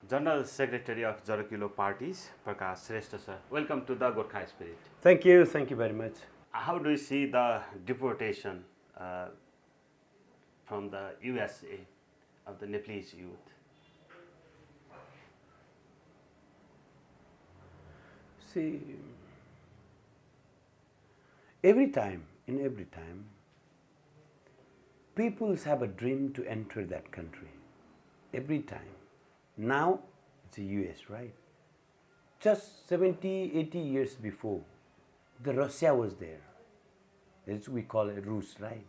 General Secretary of Jarakilo Parties, Prakash Shrestha sir. Welcome to the Gorkha Spirit. Thank you very much. How do you see the deportation from the USA of the Nepalese youth? See, every time, peoples have a dream to enter that country. Every time. Now, it's the US, right? Just 70, 80 years before, the Russia was there. As we call it Rus, right?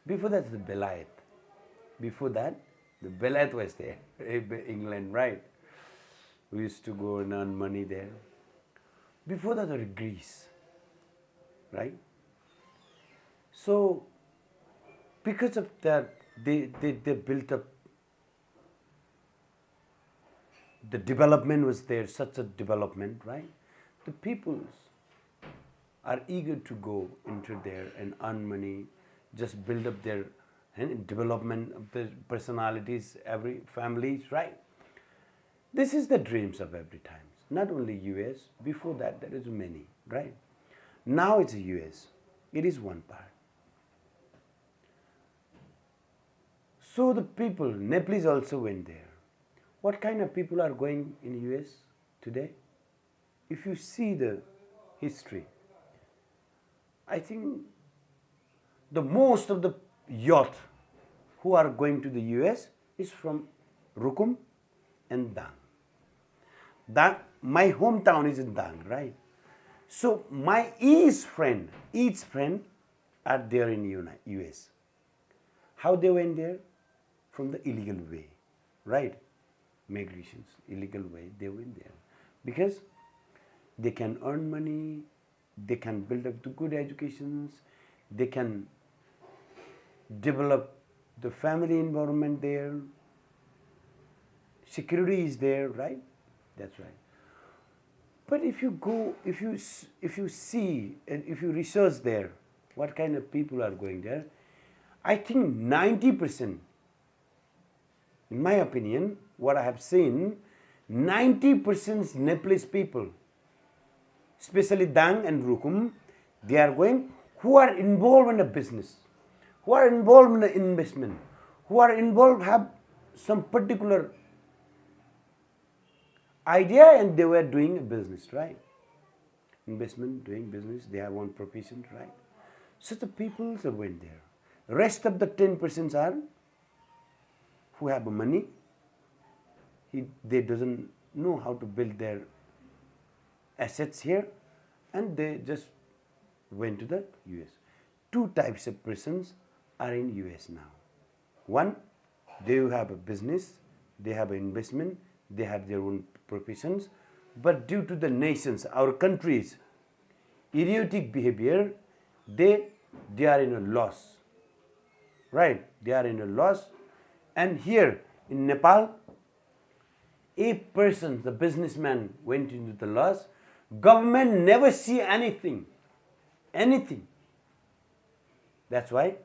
Before that, the Belayat. Before that, the Belayat was there, England, right? We used to go and earn money there. Before that, there was Greece, right? So, because of that, they built up, the development was there, such a development, right? The peoples are eager to go into there and earn money, just build up their development of their personalities, every families, right? This is the dreams of every time. Not only US, before that there is many, right? Now it's US. It is one part. So the people, Nepalese also went there. What kind of people are going in US today? If you see the history, I think the most of the youth who are going to the US is from Rukum and Dang. My hometown is in Dang, right? So my each friend are there in US. How they went there? From the illegal way, right? Migrations, illegal way, they went there. Because they can earn money, they can build up the good educations, they can develop the family environment there, security is there, right? That's right. But if you go, if you see and if you research there, what kind of people are going there, I think 90%, in my opinion, what I have seen, 90% Nepalese people, especially Dang and Rukum, they are going, who are involved in a business, who are involved in an investment, who are involved, have some particular idea and they were doing a business, right? Investment, doing business, they have one profession, right? So the people went there. Rest of the 10% are who have money, they doesn't know how to build their assets here, and they just went to the US. Two types of persons are in US now. One, they have a business, they have an investment, they have their own professions, but due to the nations, our countries, idiotic behavior, they are in a loss, right? They are in a loss. And here in Nepal, a person, the businessman, went into the loss. Government never see anything. That's why,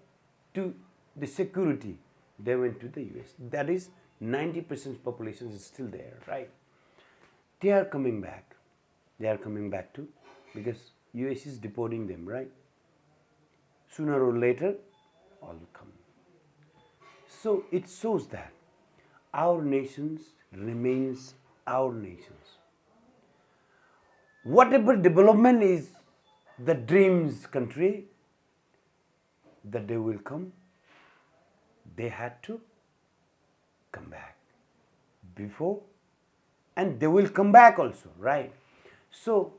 to the security, they went to the US. That is 90% population is still there, right? They are coming back. They are coming back too, because US is deporting them, right? Sooner or later, all will come. So it shows that our nations remains our nations. Whatever development is the dreams country, the day will come, they had to come back before, and they will come back also, right? So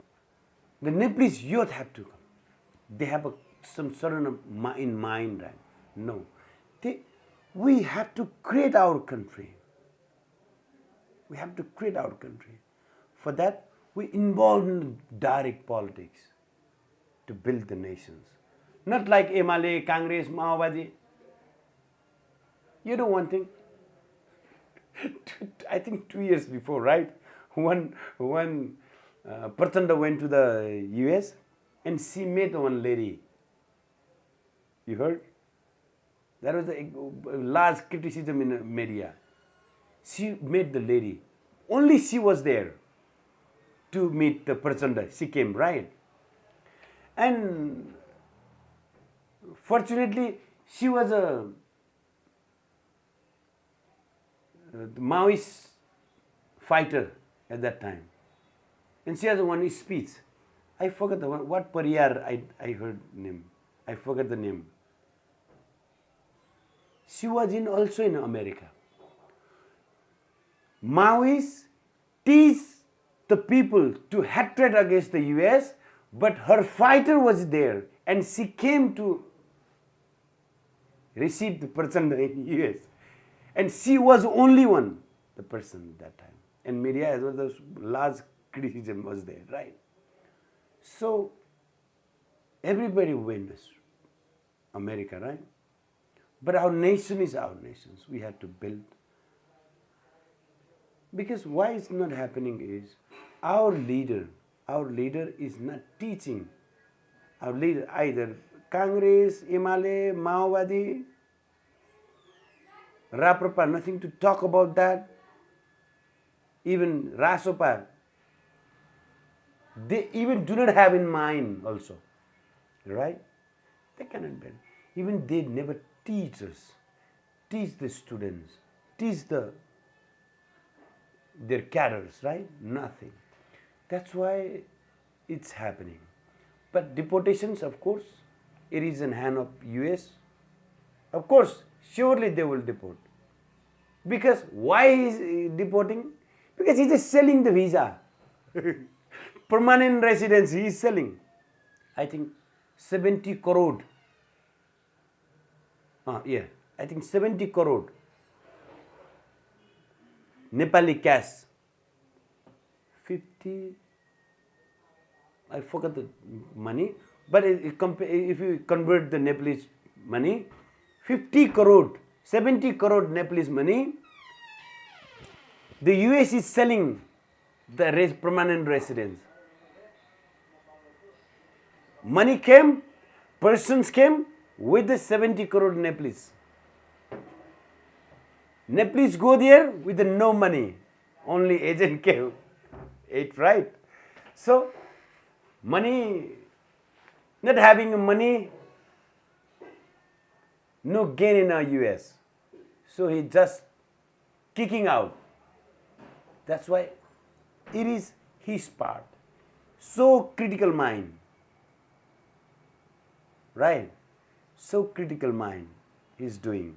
the Nepalese youth have to come. They have some certain in mind, right? No, we have to create our country. We have to create our country. For that, we involve in direct politics to build the nations. Not like MLA, Congress, Maowaji. You know one thing? I think 2 years before, right? When Prachanda went to the US and she met one lady. You heard? There was a large criticism in the media. She met the lady. Only she was there to meet the Prachanda. She came, right? And fortunately, she was a Maoist fighter at that time. And she has one speech. I forgot the one, what Pariyar I heard name. I forgot the name. She was also in America. Maoists teach the people to hatred against the US, but her fighter was there and she came to receive the Prachanda in US. And she was only one, the person at that time. And media as well, the large criticism was there, right? So, everybody wins America, right? But our nation is our nation. We have to build. Because why it's not happening is our leader is not teaching. Our leader, either Congress, Himale, Maowadi, Raprapa, nothing to talk about that. Even Rasopa, they even do not have in mind also, right? They cannot build. Even they never teach us, teach the students, teach their cadres, right? Nothing. That's why it's happening. But deportations, of course, it is in hand of US. Of course, surely they will deport. Because why is he deporting? Because he is selling the visa. Permanent residence he is selling. I think 70 crore. I think 70 crore. Nepali cash. 50, I forgot the money, but if you convert the Nepalese money, 50 crore, 70 crore Nepalese money, the US is selling the permanent residence. Money came, persons came with the 70 crore Nepalese. Nepalese go there with the no money, only agent came. It right. So money, not having money, no gain in our US. So he just kicking out. That's why it is his part. So critical mind. Right? So critical mind he's doing.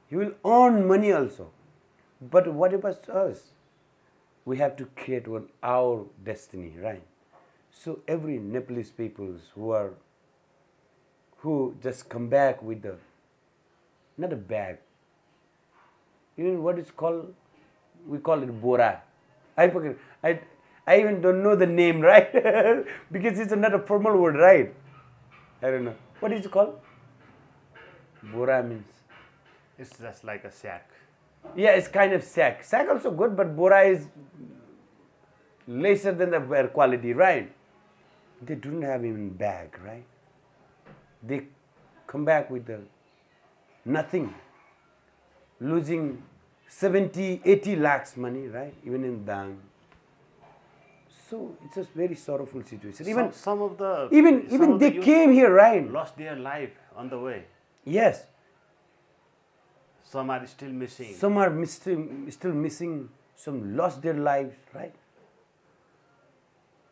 He will earn money also. But what about us? We have to create our destiny, right? So every Nepalese peoples who just come back with not a bag, even what is called, we call it bora. I forget. I even don't know the name, right? Because it's not a formal word, right? I don't know. What is it called? Bora means? It's just like a sack. Yeah, it's kind of sack. Sack also good, but bora is lesser than the quality, right? They don't have even bag, right? They come back with nothing, losing 70, 80 lakhs money, right? Even in bank. So it's a very sorrowful situation. Even some of the they came here, right? Lost their life on the way. Yes. Some are still missing. Some are still missing. Some lost their lives, right?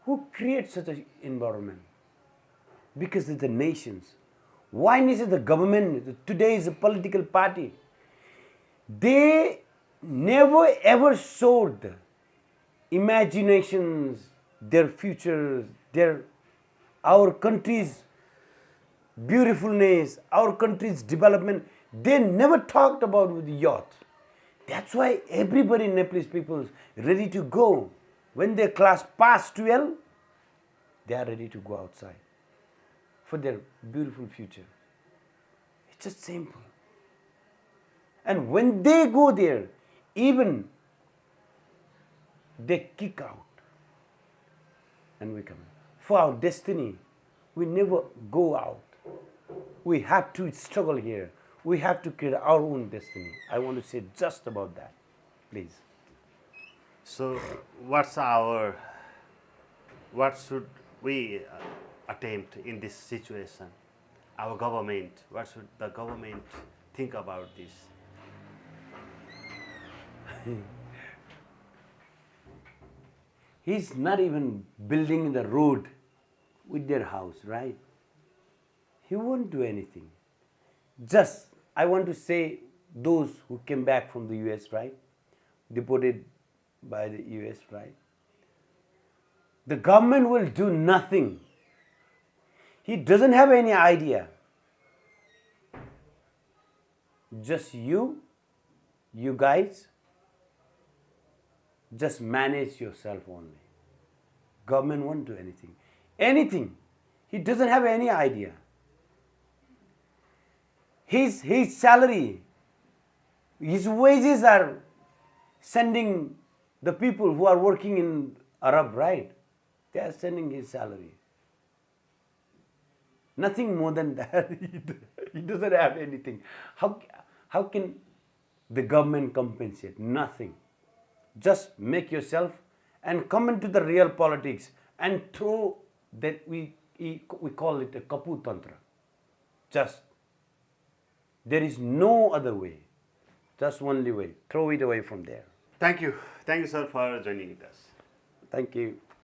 Who creates such an environment? Because it's the nations. Why is it the government? Today is a political party. They never ever showed the imaginations, their futures, our country's beautifulness, our country's development. They never talked about with the youth. That's why everybody in Nepalese people is ready to go. When their class pass 12, they are ready to go outside for their beautiful future. It's just simple. And when they go there, even they kick out and we come. For our destiny, we never go out. We have to struggle here. We have to create our own destiny. I want to say just about that, please. So, what should we attempt in this situation? Our government, what should the government think about this? He's not even building the road with their house, right? He won't do anything. Just, I want to say, those who came back from the US, right? Deported by the US, right? The government will do nothing. He doesn't have any idea. Just you guys, just manage yourself only. Government won't do anything. Anything. He doesn't have any idea. His salary, his wages are sending the people who are working in Arab, right? They are sending his salary. Nothing more than that. He doesn't have anything. How can the government compensate? Nothing. Just make yourself and come into the real politics and throw that we call it a Kapu Tantra. Just, there is no other way. Just only way. Throw it away from there. Thank you. Thank you, sir, for joining us. Thank you.